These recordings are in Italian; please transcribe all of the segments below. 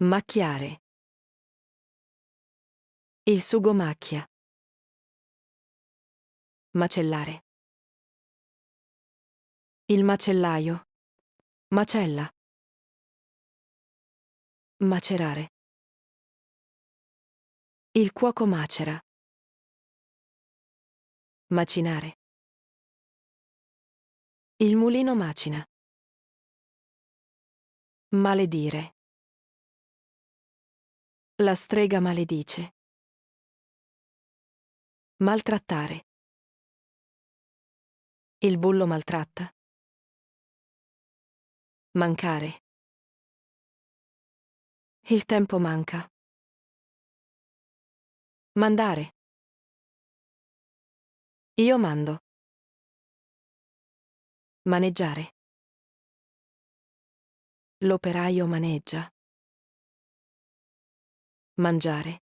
Macchiare. Il sugo macchia. Macellare. Il macellaio. Macella. Macerare. Il cuoco macera. Macinare. Il mulino macina. Maledire. La strega maledice. Maltrattare. Il bullo maltratta. Mancare. Il tempo manca. Mandare. Io mando. Maneggiare. L'operaio maneggia. Mangiare.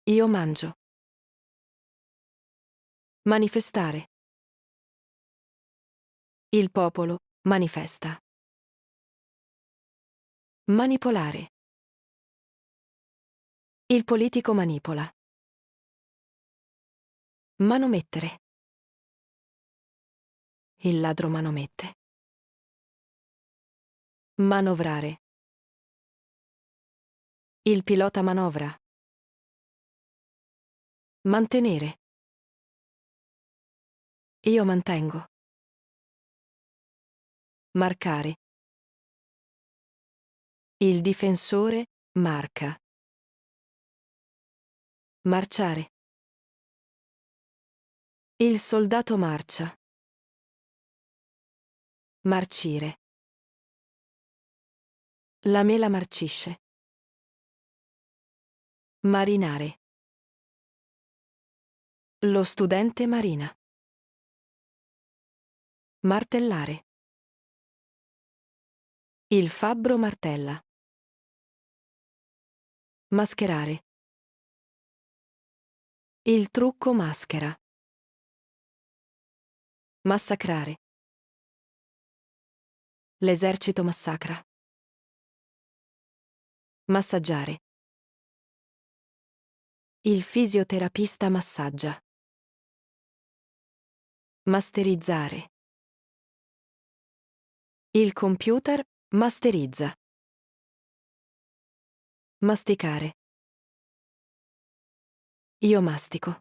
Io mangio. Manifestare. Il popolo manifesta. Manipolare. Il politico manipola. Manomettere. Il ladro manomette. Manovrare. Il pilota manovra. Mantenere. Io mantengo. Marcare. Il difensore marca. Marciare. Il soldato marcia. Marcire. La mela marcisce. Marinare. Lo studente marina. Martellare. Il fabbro martella. Mascherare. Il trucco maschera. Massacrare. L'esercito massacra. Massaggiare. Il fisioterapista massaggia. Masterizzare. Il computer masterizza. Masticare. Io mastico.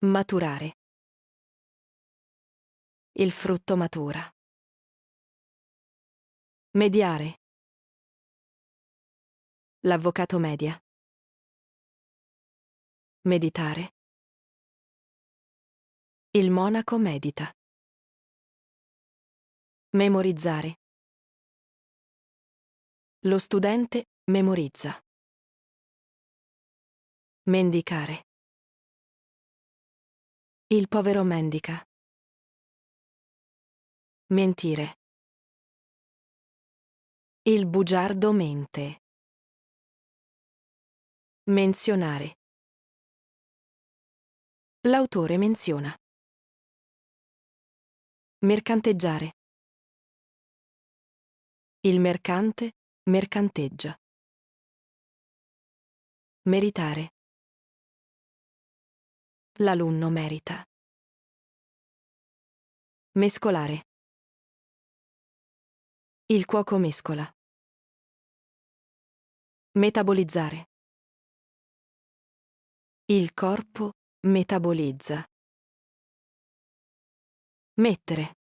Maturare. Il frutto matura. Mediare. L'avvocato media. Meditare. Il monaco medita. Memorizzare. Lo studente memorizza. Mendicare. Il povero mendica. Mentire. Il bugiardo mente. Menzionare. L'autore menziona. Mercanteggiare. Il mercante mercanteggia. Meritare. L'alunno merita. Mescolare. Il cuoco mescola. Metabolizzare. Il corpo metabolizza. Mettere.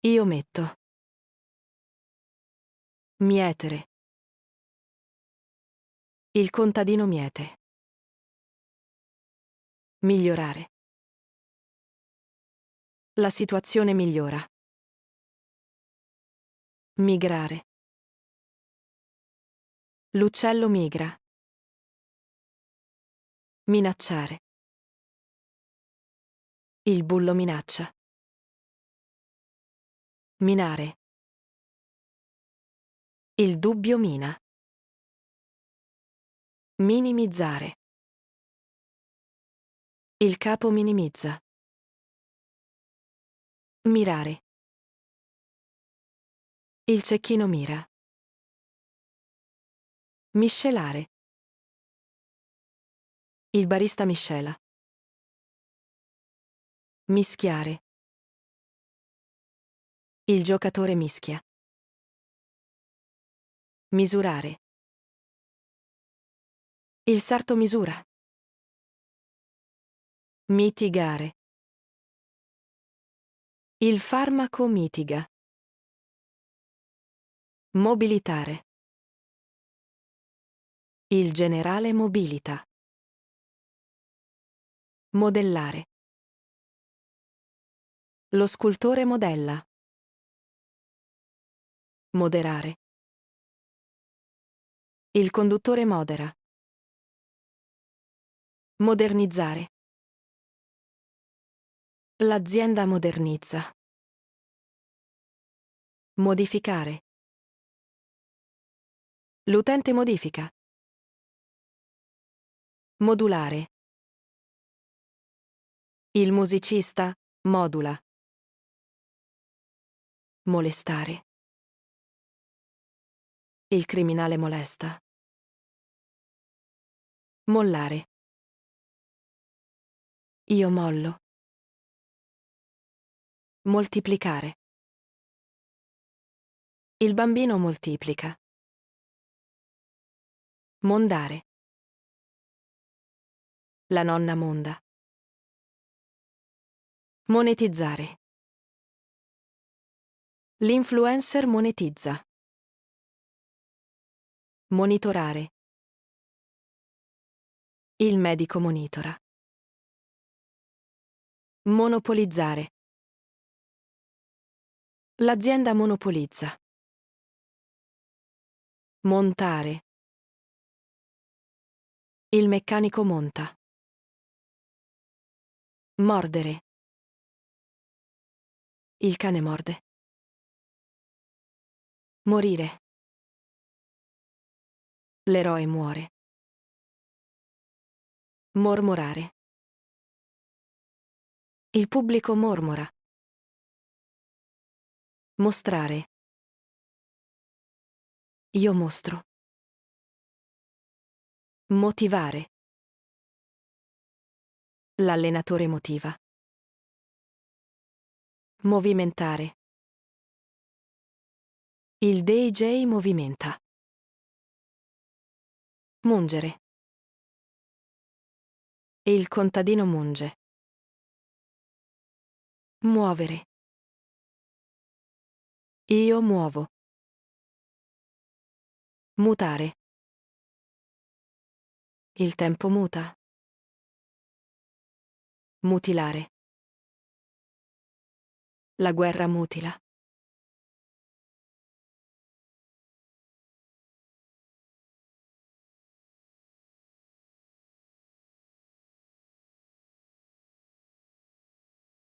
Io metto. Mietere. Il contadino miete. Migliorare. La situazione migliora. Migrare. L'uccello migra. Minacciare. Il bullo minaccia. Minare. Il dubbio mina. Minimizzare. Il capo minimizza. Mirare. Il cecchino mira. Miscelare. Il barista miscela. Mischiare. Il giocatore mischia. Misurare. Il sarto misura. Mitigare. Il farmaco mitiga. Mobilitare. Il generale mobilita. Modellare. Lo scultore modella. Moderare. Il conduttore modera. Modernizzare. L'azienda modernizza. Modificare. L'utente modifica. Modulare. Il musicista modula. Molestare. Il criminale molesta. Mollare. Io mollo. Moltiplicare. Il bambino moltiplica. Mondare. La nonna monda. Monetizzare. L'influencer monetizza. Monitorare. Il medico monitora. Monopolizzare. L'azienda monopolizza. Montare. Il meccanico monta. Mordere. Il cane morde. Morire. L'eroe muore. Mormorare. Il pubblico mormora. Mostrare. Io mostro. Motivare. L'allenatore motiva. Movimentare. Il DJ movimenta. Mungere. Il contadino munge. Muovere. Io muovo. Mutare. Il tempo muta. Mutilare. La guerra mutila.